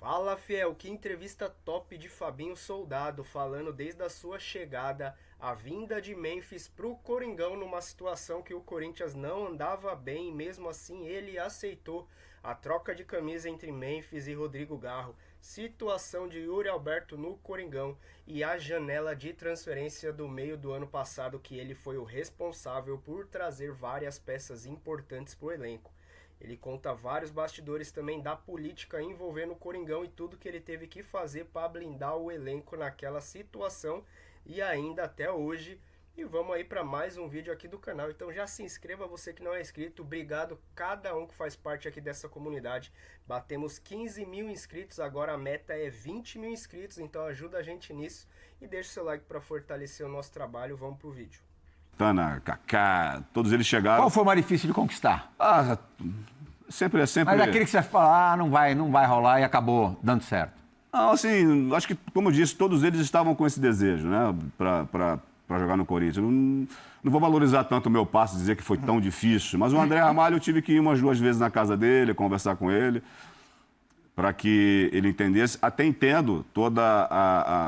Fala, fiel, que entrevista top de Fabinho Soldado, falando desde a sua chegada, a vinda de Memphis pro Coringão numa situação que o Corinthians não andava bem, e mesmo assim ele aceitou a troca de camisa entre Memphis e Rodrigo Garro, situação de Yuri Alberto no Coringão e a janela de transferência do meio do ano passado que ele foi o responsável por trazer várias peças importantes pro elenco. Ele conta vários bastidores também da política envolvendo o Coringão e tudo que ele teve que fazer para blindar o elenco naquela situação e ainda até hoje. E vamos aí para mais um vídeo aqui do canal. Então já se inscreva, você que não é inscrito. Obrigado cada um que faz parte aqui dessa comunidade. Batemos 15 mil inscritos, agora a meta é 20 mil inscritos. Então ajuda a gente nisso e deixa o seu like para fortalecer o nosso trabalho. Vamos pro vídeo. Tana, Kaká, todos eles chegaram. Qual foi o mais difícil de conquistar? Sempre. Mas aquele que você fala, não vai rolar e acabou dando certo. Não, assim, acho que, como eu disse, todos eles estavam com esse desejo, né, para jogar no Corinthians. Não vou valorizar tanto o meu passe, dizer que foi tão difícil, mas o André Ramalho eu tive que ir umas 2 vezes na casa dele, conversar com ele, para que ele entendesse. Até entendo toda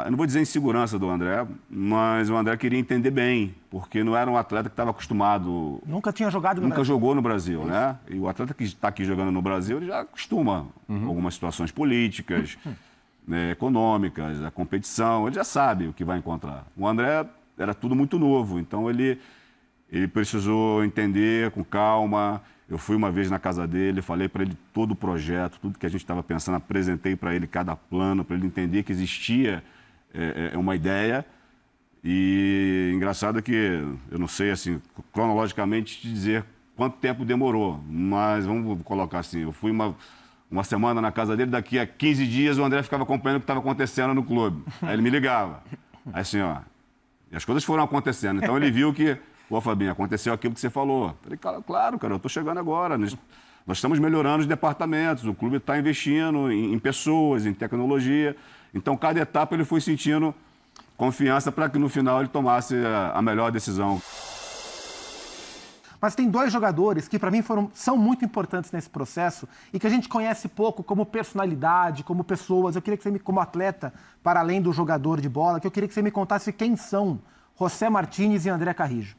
eu não vou dizer insegurança do André, mas o André queria entender bem, porque não era um atleta que estava acostumado. Nunca tinha jogado no Nunca Brasil. jogou no Brasil, né? E o atleta que está aqui jogando no Brasil, ele já acostuma com algumas situações políticas, né, econômicas, a competição, ele já sabe o que vai encontrar. O André era tudo muito novo, então ele precisou entender com calma. Eu fui uma vez na casa dele, falei para ele todo o projeto, tudo que a gente estava pensando, apresentei para ele cada plano, para ele entender que existia uma ideia. E engraçado que eu não sei, assim, cronologicamente te dizer quanto tempo demorou, mas vamos colocar assim, eu fui uma semana na casa dele, daqui a 15 dias o André ficava acompanhando o que estava acontecendo no clube. Aí ele me ligava. Aí assim, ó, e as coisas foram acontecendo. Então ele viu que, pô, Fabinho, aconteceu aquilo que você falou. Falei, claro, cara, eu estou chegando agora. Nós estamos melhorando os departamentos, o clube está investindo em pessoas, em tecnologia. Então, cada etapa ele foi sentindo confiança para que no final ele tomasse a melhor decisão. Mas tem 2 jogadores que, para mim, são muito importantes nesse processo e que a gente conhece pouco como personalidade, como pessoas. Eu queria que você, como atleta, para além do jogador de bola, que eu queria que você me contasse quem são José Martínez e André Carrijo.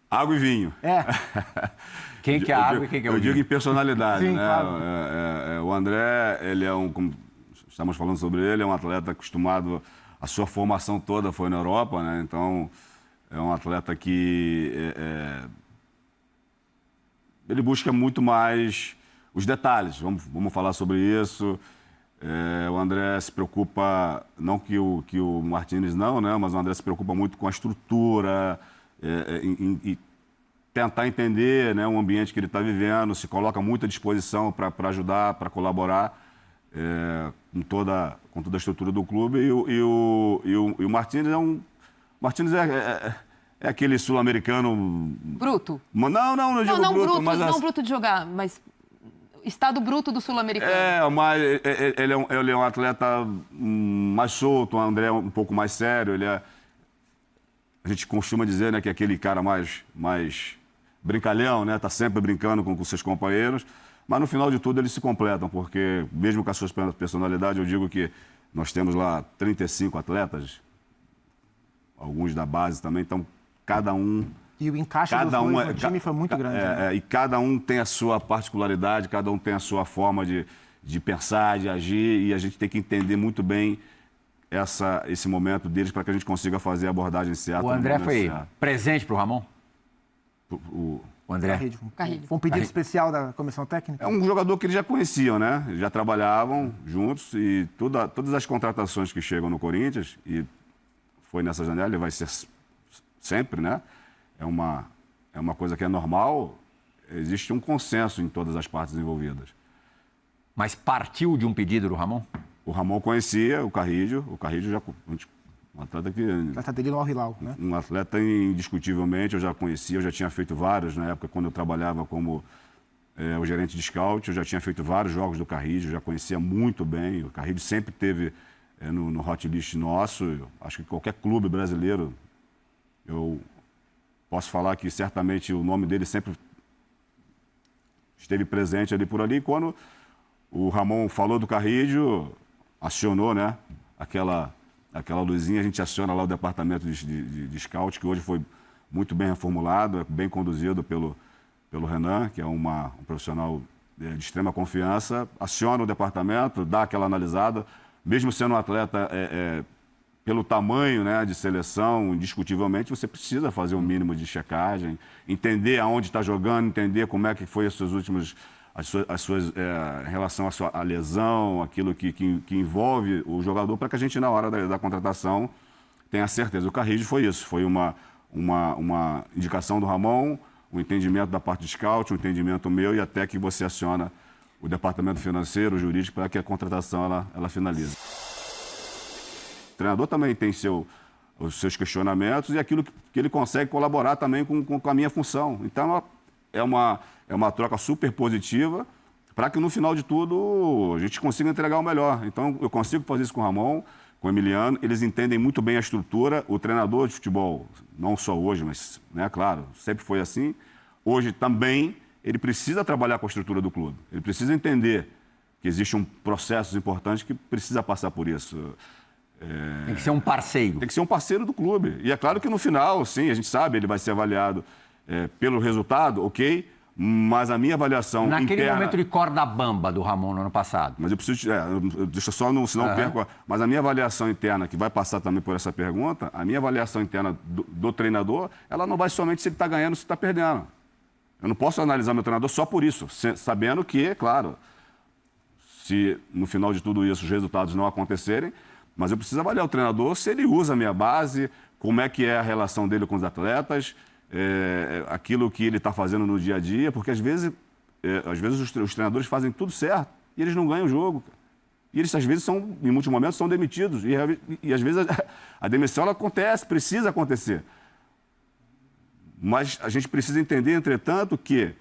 Água e vinho. Quem que é a água e quem que é o vinho? Eu digo em personalidade, Sim, né? claro. O André, ele é como estamos falando sobre ele, é um atleta acostumado, a sua formação toda foi na Europa, né? Então, é um atleta que ele busca muito mais os detalhes. Vamos falar sobre isso. O André se preocupa, não que o Martínez não, né? Mas o André se preocupa muito com a estrutura, e tentar entender, né, o ambiente que ele está vivendo, se coloca muito à disposição para ajudar, para colaborar com toda a estrutura do clube. E o Martínez Martínez é aquele sul-americano... Bruto? Não digo não bruto, bruto, mas... não bruto de jogar, mas estado bruto do sul-americano. Mas ele é um atleta mais solto, o André é um pouco mais sério, a gente costuma dizer, né, que é aquele cara mais brincalhão, né, tá sempre brincando com seus companheiros, mas no final de tudo eles se completam, porque mesmo com a sua personalidade, eu digo que nós temos lá 35 atletas, alguns da base também, então cada um... E o encaixe dos dois no time foi muito grande. E cada um tem a sua particularidade, cada um tem a sua forma de pensar, de agir, e a gente tem que entender muito bem esse momento deles para que a gente consiga fazer a abordagem certa. O André foi presente para o Ramon? O André? Carrijo. Foi um pedido especial da comissão técnica? É um jogador que eles já conheciam, né? Já trabalhavam juntos e todas as contratações que chegam no Corinthians, e foi nessa janela, e vai ser sempre, né? É uma coisa que é normal, existe um consenso em todas as partes envolvidas. Mas partiu de um pedido do Ramon? O Ramon conhecia o Carrijo já... Um atleta que... O atleta dele no Al Hilal, né? Um atleta indiscutivelmente, eu já conhecia, eu já tinha feito vários na época, quando eu trabalhava como o gerente de scout, eu já tinha feito vários jogos do Carrijo, já conhecia muito bem. O Carrijo sempre teve no hot list nosso, acho que qualquer clube brasileiro, eu posso falar que certamente o nome dele sempre esteve presente ali por ali. Quando o Ramon falou do Carrídio, acionou, né? Aquela luzinha, a gente aciona lá o departamento de scout, que hoje foi muito bem reformulado, bem conduzido pelo Renan, que é um profissional de extrema confiança, aciona o departamento, dá aquela analisada, mesmo sendo um atleta pelo tamanho, né, de seleção, indiscutivelmente, você precisa fazer um mínimo de checagem, entender aonde está jogando, entender como é que foi as suas em relação à lesão, aquilo que envolve o jogador, para que a gente, na hora da contratação, tenha certeza. O Carrídio foi isso, foi uma indicação do Ramon, um entendimento da parte de scout, um entendimento meu, e até que você aciona o departamento financeiro, o jurídico, para que a contratação ela finalize. O treinador também tem os seus questionamentos e aquilo que ele consegue colaborar também com a minha função. Então, é uma troca super positiva para que, no final de tudo, a gente consiga entregar o melhor. Então, eu consigo fazer isso com o Ramon, com o Emiliano. Eles entendem muito bem a estrutura. O treinador de futebol, não só hoje, mas, né, claro, sempre foi assim. Hoje também, ele precisa trabalhar com a estrutura do clube. Ele precisa entender que existe um processo importante que precisa passar por isso. Tem que ser um parceiro. Tem que ser um parceiro do clube. E é claro que no final, sim, a gente sabe, ele vai ser avaliado pelo resultado, ok, mas a minha avaliação Naquele interna... momento de corda bamba do Ramon no ano passado. Mas eu preciso... deixa só, senão eu perco... Mas a minha avaliação interna, que vai passar também por essa pergunta, a minha avaliação interna do treinador, ela não vai somente se ele está ganhando ou se está perdendo. Eu não posso analisar meu treinador só por isso, sabendo que, claro, se no final de tudo isso os resultados não acontecerem, mas eu preciso avaliar o treinador se ele usa a minha base, como é que é a relação dele com os atletas, aquilo que ele está fazendo no dia a dia, porque às vezes os treinadores fazem tudo certo e eles não ganham o jogo. E eles, às vezes, em muitos momentos, são demitidos. E às vezes, a demissão ela acontece, precisa acontecer. Mas a gente precisa entender, entretanto, que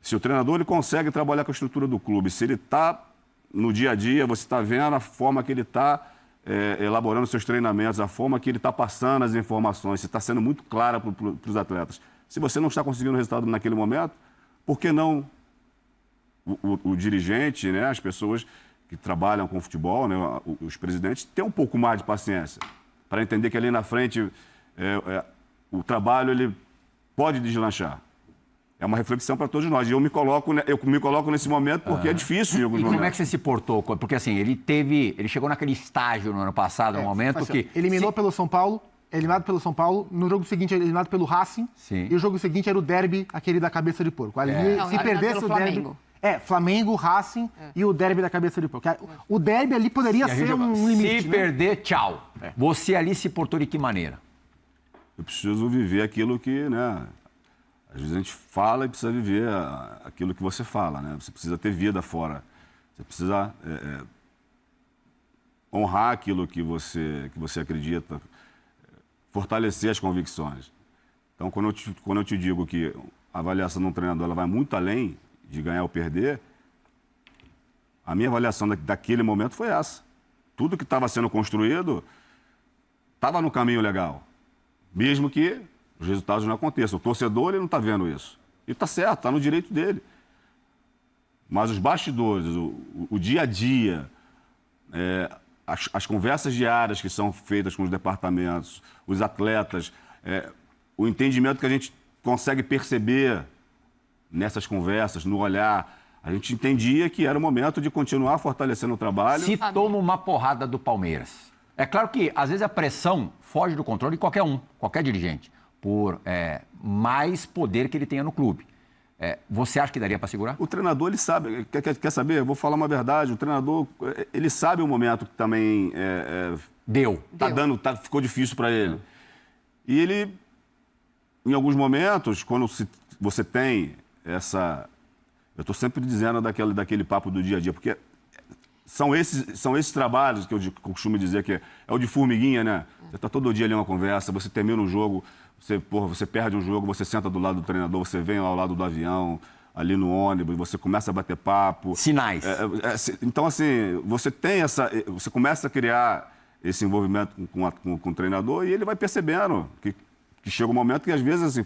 se o treinador ele consegue trabalhar com a estrutura do clube, se ele está no dia a dia, você está vendo a forma que ele está elaborando seus treinamentos, a forma que ele está passando as informações, se está sendo muito clara para os atletas. Se você não está conseguindo resultado naquele momento, por que não o dirigente, né, as pessoas que trabalham com futebol, né, os presidentes, ter um pouco mais de paciência para entender que ali na frente o trabalho ele pode deslanchar. É uma reflexão para todos nós. E eu me coloco nesse momento porque é difícil em alguns momentos. momentos. Como é que você se portou? Porque assim, ele chegou naquele estágio no ano passado, no momento que... Eliminado pelo São Paulo, no jogo seguinte eliminado pelo Racing, sim, e o jogo seguinte era o derby, aquele da cabeça de porco. Ali, se perdesse o derby... Flamengo, Racing e o derby da cabeça de porco. O derby ali poderia ser um limite. Se perder, tchau. Você ali se portou de que maneira? Eu preciso viver aquilo que, né... Às vezes a gente fala e precisa viver aquilo que você fala, né? Você precisa ter vida fora. Você precisa honrar aquilo que você acredita, fortalecer as convicções. Então, quando eu te digo que a avaliação de um treinador ela vai muito além de ganhar ou perder, a minha avaliação daquele momento foi essa. Tudo que estava sendo construído estava no caminho legal, mesmo que os resultados não aconteçam. O torcedor ele não está vendo isso. E está certo, está no direito dele. Mas os bastidores, o dia a dia, as conversas diárias que são feitas com os departamentos, os atletas, o entendimento que a gente consegue perceber nessas conversas, no olhar, a gente entendia que era o momento de continuar fortalecendo o trabalho. Se toma uma porrada do Palmeiras. É claro que, às vezes, a pressão foge do controle de qualquer dirigente, por mais poder que ele tenha no clube. Você acha que daria para segurar? O treinador, ele sabe. Quer saber? Eu vou falar uma verdade. O treinador, ele sabe o momento que também... ficou difícil para ele. E ele, em alguns momentos, quando você tem essa... Eu estou sempre dizendo daquele papo do dia a dia, porque são esses trabalhos que eu costumo dizer que é o de formiguinha, né? Você está todo dia ali uma conversa, você termina um jogo... Você perde um jogo, você senta do lado do treinador, você vem ao lado do avião, ali no ônibus, você começa a bater papo. Sinais. Então, assim, você começa a criar esse envolvimento com o treinador e ele vai percebendo que chega um momento que, às vezes, assim,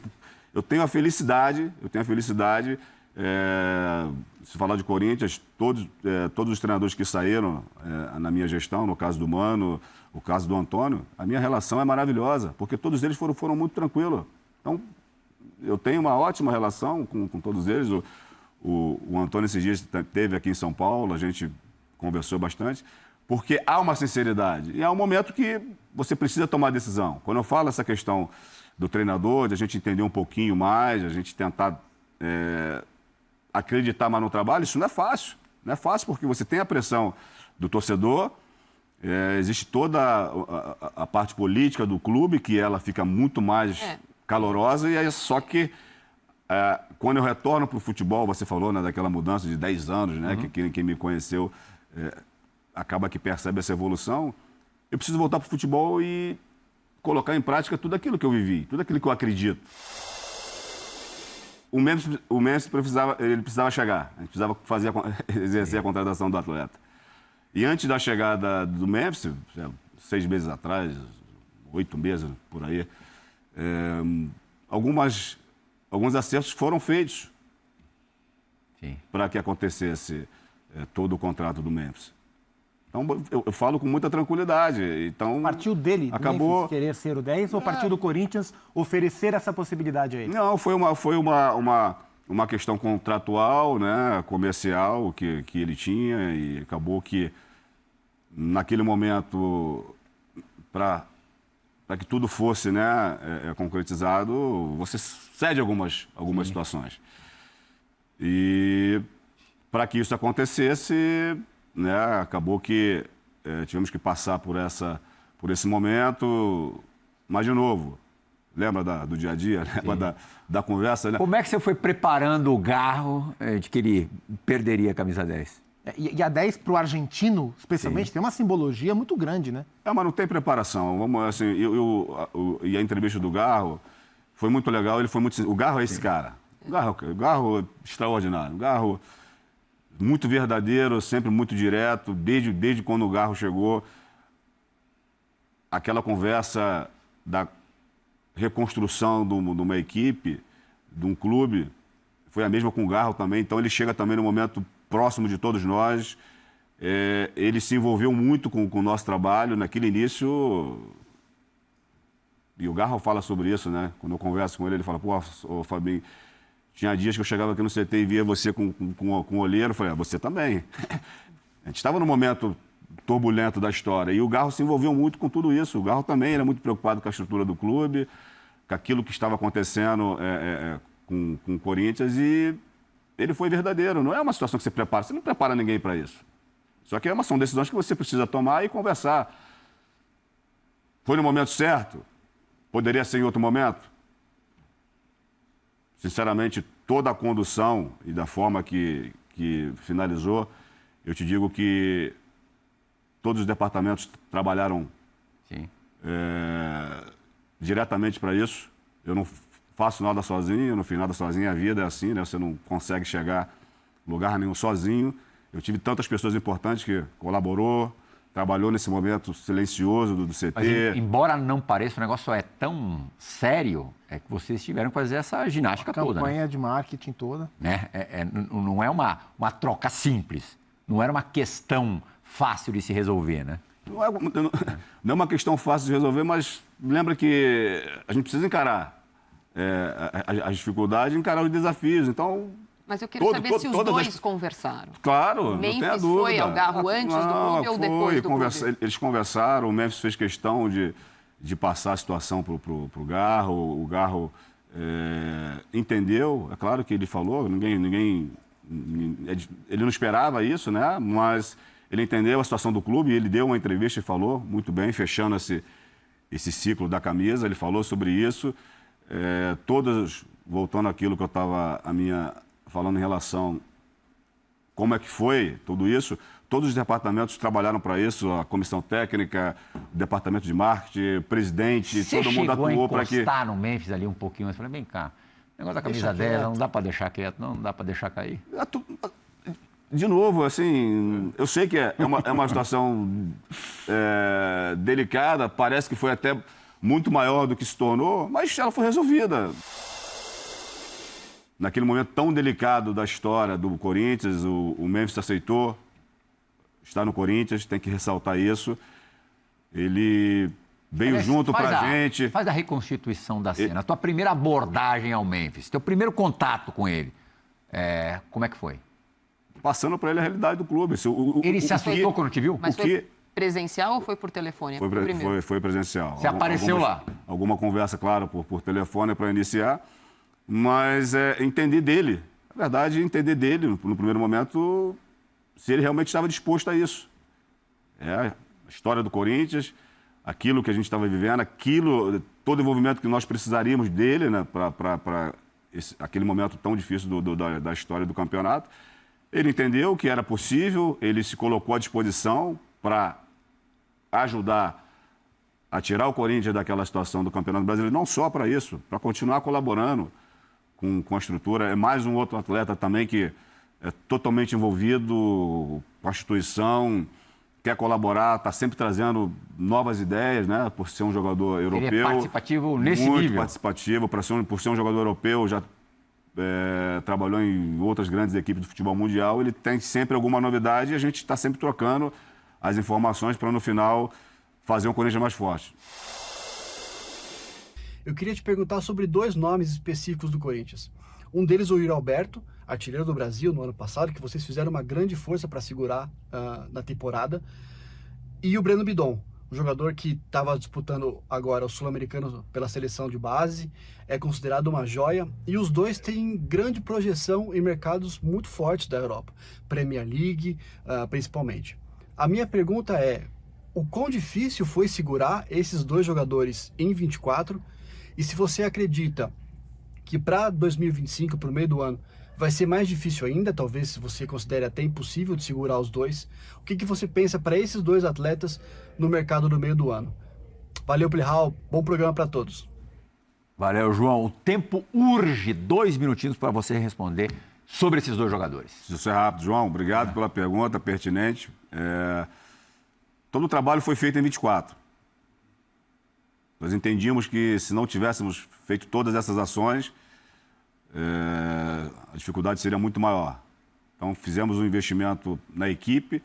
eu tenho a felicidade Se falar de Corinthians, todos os treinadores que saíram na minha gestão, no caso do Mano, o caso do Antônio, a minha relação é maravilhosa, porque todos eles foram muito tranquilos. Então, eu tenho uma ótima relação com todos eles. O Antônio esses dias esteve aqui em São Paulo, a gente conversou bastante, porque há uma sinceridade. E há um momento que você precisa tomar decisão. Quando eu falo essa questão do treinador, de a gente entender um pouquinho mais, a gente tentar acreditar mais no trabalho, isso não é fácil. Não é fácil porque você tem a pressão do torcedor, existe toda a parte política do clube, que ela fica muito mais calorosa, e só que quando eu retorno para o futebol, você falou, né, daquela mudança de 10 anos, né, que quem me conheceu acaba que percebe essa evolução, eu preciso voltar para o futebol e colocar em prática tudo aquilo que eu vivi, tudo aquilo que eu acredito. O Memphis precisava chegar, a gente precisava exercer a contratação do atleta. E antes da chegada do Memphis, 6 meses atrás, 8 meses por aí, alguns acertos foram feitos para que acontecesse todo o contrato do Memphis. Então, eu falo com muita tranquilidade. Então, partiu dele, acabou... Memphis, querer ser o 10, ou partiu do Corinthians oferecer essa possibilidade a ele? Não, foi uma questão contratual, né, comercial que ele tinha, e acabou que, naquele momento, para que tudo fosse, né, concretizado, você cede algumas situações. E para que isso acontecesse, né, acabou que tivemos que passar por esse momento, mas de novo, lembra do dia a dia, lembra da conversa, né? Como é que você foi preparando o Garro de que ele perderia a camisa 10? E a 10 para o argentino, especialmente, tem uma simbologia muito grande, né? Mas não tem preparação. Assim, e a entrevista do Garro foi muito legal. Ele foi muito. O Garro é esse cara. O Garro é extraordinário. O Garro muito verdadeiro, sempre muito direto. Desde quando o Garro chegou, aquela conversa da reconstrução de uma equipe, de um clube, foi a mesma com o Garro também. Então ele chega também no momento próximo de todos nós. Ele se envolveu muito com o nosso trabalho naquele início. E o Garro fala sobre isso, né? Quando eu converso com ele, ele fala: pô, Fabinho, tinha dias que eu chegava aqui no CT e via você com o olheiro. Eu falei: você também. A gente estava num momento turbulento da história. E o Garro se envolveu muito com tudo isso. O Garro também era muito preocupado com a estrutura do clube, com aquilo que estava acontecendo com o Corinthians, e ele foi verdadeiro. Não é uma situação que você prepara. Você não prepara ninguém para isso. Só que são decisões que você precisa tomar e conversar. Foi no momento certo? Poderia ser em outro momento? Sinceramente, toda a condução e da forma que finalizou, eu te digo que todos os departamentos trabalharam diretamente para isso. Eu não faço nada sozinho, eu não fiz nada sozinho. A vida é assim, né? Você não consegue chegar em lugar nenhum sozinho. Eu tive tantas pessoas importantes que colaborou, trabalhou nesse momento silencioso do CT. Mas, embora não pareça, o negócio é tão sério, é que vocês tiveram que fazer essa ginástica toda. A campanha, né? De marketing toda. Né? Não é uma troca simples. Não era uma questão fácil de se resolver, né? Não é uma questão fácil de resolver, mas lembra que a gente precisa encarar as dificuldades e encarar os desafios. Então, mas eu queria saber se os dois conversaram. Claro, o Memphis não tem a dúvida. Foi ao Garro antes do clube ou depois do clube? Eles conversaram, o Memphis fez questão de passar a situação para o Garro. O Garro entendeu, é claro que ele falou, ele não esperava isso, né? Mas ele entendeu a situação do clube, ele deu uma entrevista e falou muito bem, fechando esse ciclo da camisa. Ele falou sobre isso. Voltando àquilo que eu estava falando em relação como é que foi tudo isso, todos os departamentos trabalharam para isso, a comissão técnica, o departamento de marketing, o presidente, todo mundo atuou para que... Você chegou a encostar no Memphis ali um pouquinho, mas falei: vem cá, o negócio da camisa 10, não dá para deixar quieto, não dá para deixar cair. De novo, assim, eu sei que é uma situação delicada, parece que foi até muito maior do que se tornou, mas ela foi resolvida. naquele momento tão delicado da história do Corinthians, o Memphis aceitou estar no Corinthians, tem que ressaltar isso. Ele veio junto pra gente. Faz a reconstituição da cena. A tua primeira abordagem ao Memphis, teu primeiro contato com ele, como é que foi? Passando para ele a realidade do clube. Ele se assustou quando te viu? Mas foi presencial ou foi por telefone? Foi presencial. Você apareceu lá? Alguma conversa, claro, por telefone para iniciar, mas entender dele. Na verdade, entender dele, no primeiro momento, se ele realmente estava disposto a isso. A história do Corinthians, aquilo que a gente estava vivendo, todo o envolvimento que nós precisaríamos dele, né, para aquele momento tão difícil da história do campeonato. Ele entendeu que era possível, ele se colocou à disposição para ajudar a tirar o Corinthians daquela situação do Campeonato Brasileiro, não só para isso, para continuar colaborando com a estrutura. É mais um outro atleta também que é totalmente envolvido com a instituição, quer colaborar, está sempre trazendo novas ideias, né? Por ser um jogador europeu. Ele é participativo nesse nível. Muito participativo, por ser um jogador europeu, já trabalhou em outras grandes equipes do futebol mundial. Ele tem sempre alguma novidade e a gente está sempre trocando as informações para, no final, fazer um Corinthians mais forte. Eu queria te perguntar sobre 2 nomes específicos do Corinthians. Um deles, o Yuri Alberto, artilheiro do Brasil no ano passado, que vocês fizeram uma grande força para segurar na temporada. E o Breno Bidon, um jogador que estava disputando agora o Sul-Americano pela seleção de base, é considerado uma joia. E os dois têm grande projeção em mercados muito fortes da Europa, Premier League principalmente. A minha pergunta é, o quão difícil foi segurar esses 2 jogadores em 24? E se você acredita que para 2025, para o meio do ano, vai ser mais difícil ainda, talvez se você considere até impossível de segurar os 2, o que você pensa para esses 2 atletas no mercado do meio do ano? Valeu, Plihal, bom programa para todos. Valeu, João. O tempo urge, 2 minutinhos para você responder sobre esses 2 jogadores. Isso é rápido, João. Obrigado pela pergunta pertinente. Todo o trabalho foi feito em 24. Nós entendíamos que se não tivéssemos feito todas essas ações, a dificuldade seria muito maior. Então, fizemos um investimento na equipe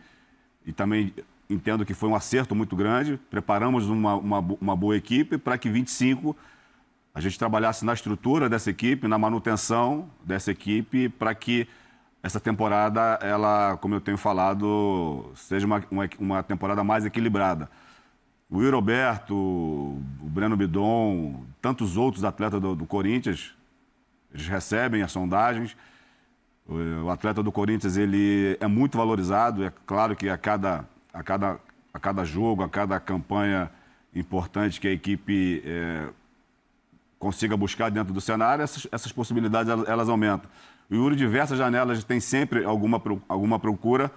e também entendo que foi um acerto muito grande. Preparamos uma boa equipe para que 25 a gente trabalhasse na estrutura dessa equipe, na manutenção dessa equipe, para que essa temporada, ela, como eu tenho falado, seja uma temporada mais equilibrada. O Yuri Alberto, o Breno Bidon, tantos outros atletas do Corinthians, eles recebem as sondagens. O atleta do Corinthians, ele é muito valorizado. É claro que a cada jogo, a cada campanha importante que a equipe consiga buscar dentro do cenário, essas possibilidades elas aumentam. O Yuri, diversas janelas, tem sempre alguma procura,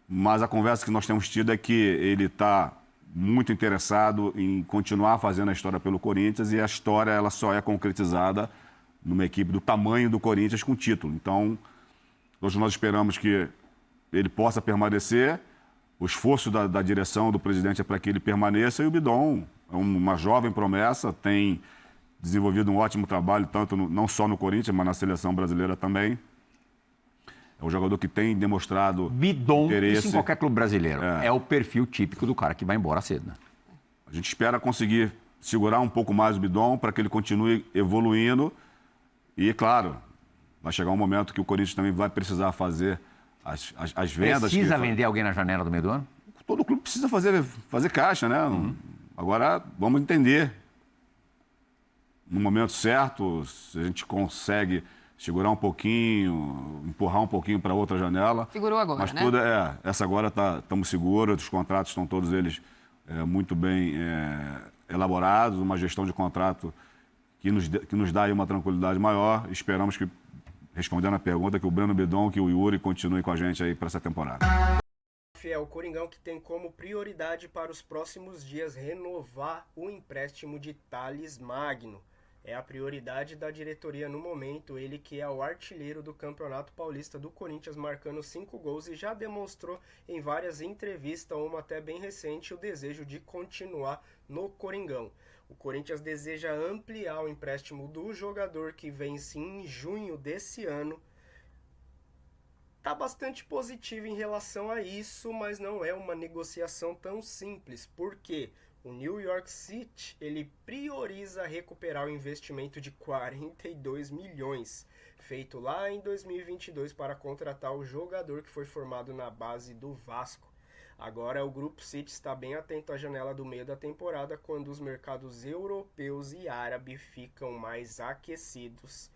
mas a conversa que nós temos tido é que ele está muito interessado em continuar fazendo a história pelo Corinthians, e a história ela só é concretizada numa equipe do tamanho do Corinthians com título. Então, hoje nós esperamos que ele possa permanecer. O esforço da direção, do presidente, é para que ele permaneça, e o Bidon é uma jovem promessa, tem desenvolvido um ótimo trabalho, tanto não só no Corinthians, mas na seleção brasileira também. É um jogador que tem demonstrado Bidon, interesse. Isso em qualquer clube brasileiro. É o perfil típico do cara que vai embora cedo, né? A gente espera conseguir segurar um pouco mais o Bidon para que ele continue evoluindo. E, claro, vai chegar um momento que o Corinthians também vai precisar fazer as vendas. Precisa vender alguém na janela do meio do ano? Todo clube precisa fazer caixa, né? Agora, vamos entender. No momento certo, se a gente consegue segurar um pouquinho, empurrar um pouquinho para outra janela. Segurou agora, mas né? Tudo essa agora estamos seguros, os contratos estão todos eles muito bem elaborados, uma gestão de contrato que nos dá aí uma tranquilidade maior. Esperamos que, respondendo a pergunta, que o Breno Bidon, que o Yuri continuem com a gente aí para essa temporada. O Coringão que tem como prioridade para os próximos dias renovar o empréstimo de Thales Magno. É a prioridade da diretoria no momento, ele que é o artilheiro do Campeonato Paulista do Corinthians, marcando 5 gols e já demonstrou em várias entrevistas, uma até bem recente, o desejo de continuar no Coringão. O Corinthians deseja ampliar o empréstimo do jogador que vence em junho desse ano. Tá bastante positivo em relação a isso, mas não é uma negociação tão simples. Por quê? O New York City, ele prioriza recuperar o investimento de 42 milhões, feito lá em 2022 para contratar o jogador que foi formado na base do Vasco. Agora o Grupo City está bem atento à janela do meio da temporada, quando os mercados europeus e árabe ficam mais aquecidos.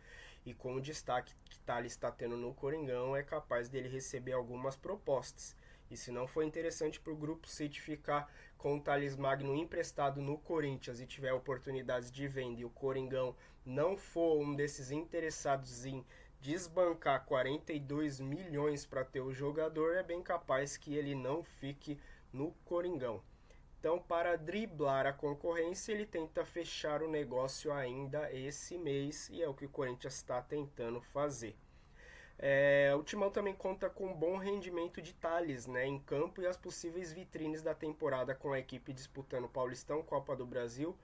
E com o destaque que Thales está tendo no Coringão, é capaz dele receber algumas propostas. E se não for interessante para o Grupo City ficar com o Thales Magno emprestado no Corinthians e tiver oportunidades de venda e o Coringão não for um desses interessados em desbancar 42 milhões para ter o jogador, é bem capaz que ele não fique no Coringão. Então, para driblar a concorrência, ele tenta fechar o negócio ainda esse mês e é o que o Corinthians está tentando fazer. O Timão também conta com um bom rendimento de Thales, né, em campo e as possíveis vitrines da temporada com a equipe disputando Paulistão, Copa do Brasil,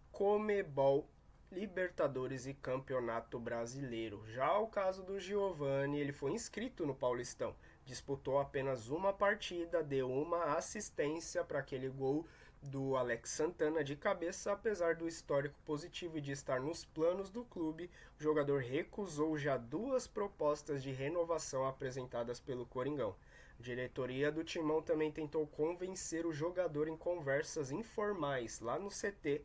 Comebol, Libertadores e Campeonato Brasileiro. Já o caso do Giovani, ele foi inscrito no Paulistão, disputou apenas uma partida, deu uma assistência para aquele gol do Alex Santana de cabeça. Apesar do histórico positivo e de estar nos planos do clube, o jogador recusou já 2 propostas de renovação apresentadas pelo Coringão. A diretoria do Timão também tentou convencer o jogador em conversas informais lá no CT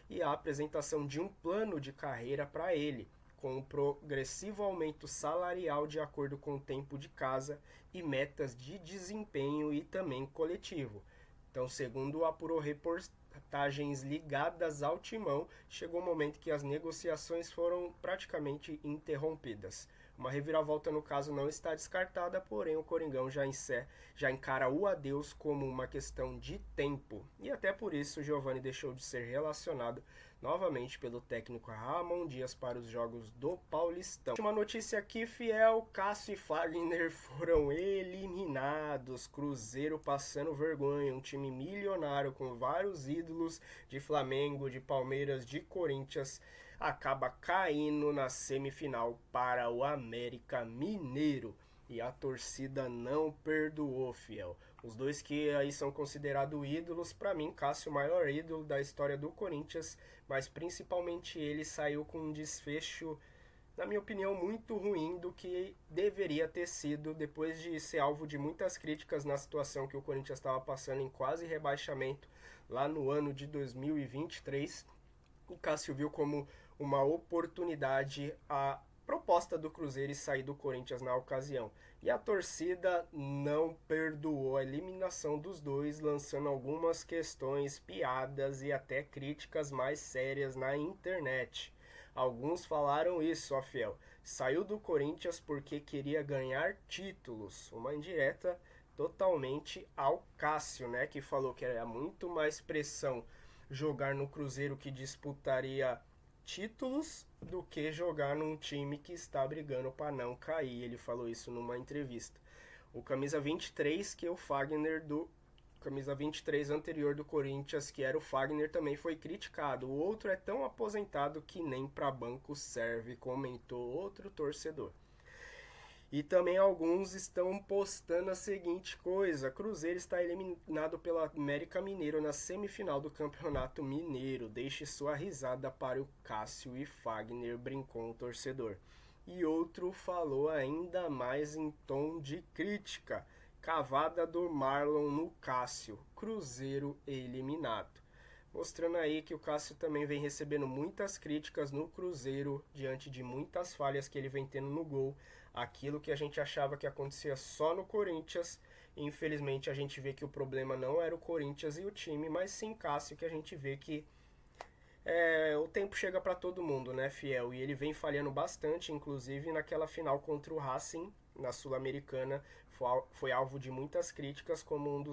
e a apresentação de um plano de carreira para ele, com um progressivo aumento salarial de acordo com o tempo de casa e metas de desempenho e também coletivo. Então, segundo apurou reportagens ligadas ao Timão, chegou o momento que as negociações foram praticamente interrompidas. Uma reviravolta no caso não está descartada, porém o Coringão já encara o adeus como uma questão de tempo. E até por isso o Giovani deixou de ser relacionado novamente pelo técnico Ramon Dias para os jogos do Paulistão. Uma notícia aqui, fiel: Cássio e Fagner foram eliminados. Cruzeiro passando vergonha, um time milionário com vários ídolos de Flamengo, de Palmeiras, de Corinthians, acaba caindo na semifinal para o América Mineiro. E a torcida não perdoou, fiel. Os dois que aí são considerados ídolos, para mim, Cássio, o maior ídolo da história do Corinthians, mas principalmente ele saiu com um desfecho, na minha opinião, muito ruim do que deveria ter sido, depois de ser alvo de muitas críticas na situação que o Corinthians estava passando em quase rebaixamento lá no ano de 2023. O Cássio viu como uma oportunidade a proposta do Cruzeiro e sair do Corinthians na ocasião. E a torcida não perdoou a eliminação dos dois, lançando algumas questões, piadas e até críticas mais sérias na internet. Alguns falaram isso, ó fiel. Saiu do Corinthians porque queria ganhar títulos. Uma indireta totalmente ao Cássio, né? Que falou que era muito mais pressão jogar no Cruzeiro, que disputaria títulos, do que jogar num time que está brigando para não cair. Ele falou isso numa entrevista. O camisa 23, que é o Fagner do camisa 23 anterior do Corinthians, que era o Fagner, também foi criticado. O outro é tão aposentado que nem para banco serve, comentou outro torcedor. E também alguns estão postando a seguinte coisa: Cruzeiro está eliminado pela América Mineiro na semifinal do Campeonato Mineiro. Deixe sua risada para o Cássio e Fagner, brincou um torcedor. E outro falou ainda mais em tom de crítica: cavada do Marlon no Cássio, Cruzeiro eliminado. Mostrando aí que o Cássio também vem recebendo muitas críticas no Cruzeiro, diante de muitas falhas que ele vem tendo no gol. Aquilo que a gente achava que acontecia só no Corinthians, infelizmente a gente vê que o problema não era o Corinthians e o time, mas sim Cássio, que a gente vê que o tempo chega para todo mundo, né, fiel? E ele vem falhando bastante, inclusive naquela final contra o Racing, na Sul-Americana, foi alvo de muitas críticas como um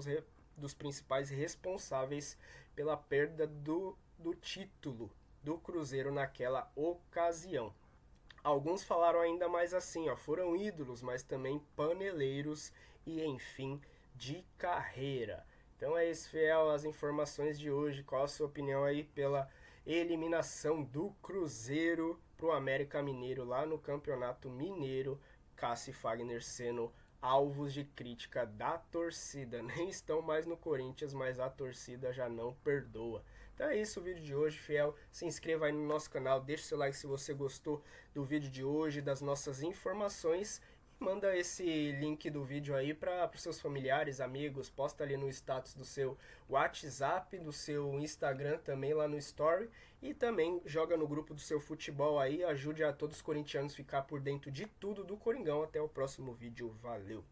dos principais responsáveis pela perda do título do Cruzeiro naquela ocasião. Alguns falaram ainda mais assim, ó, foram ídolos, mas também paneleiros e, enfim, de carreira. Então é isso, Fiel, as informações de hoje. Qual a sua opinião aí pela eliminação do Cruzeiro pro América Mineiro lá no Campeonato Mineiro? Cássio e Fagner sendo alvos de crítica da torcida. Nem estão mais no Corinthians, mas a torcida já não perdoa. Então é isso o vídeo de hoje, Fiel. Se inscreva aí no nosso canal, deixe seu like se você gostou do vídeo de hoje, das nossas informações. E manda esse link do vídeo aí para os seus familiares, amigos. Posta ali no status do seu WhatsApp, do seu Instagram também lá no Story. E também joga no grupo do seu futebol aí. Ajude a todos os corintianos a ficar por dentro de tudo do Coringão. Até o próximo vídeo. Valeu!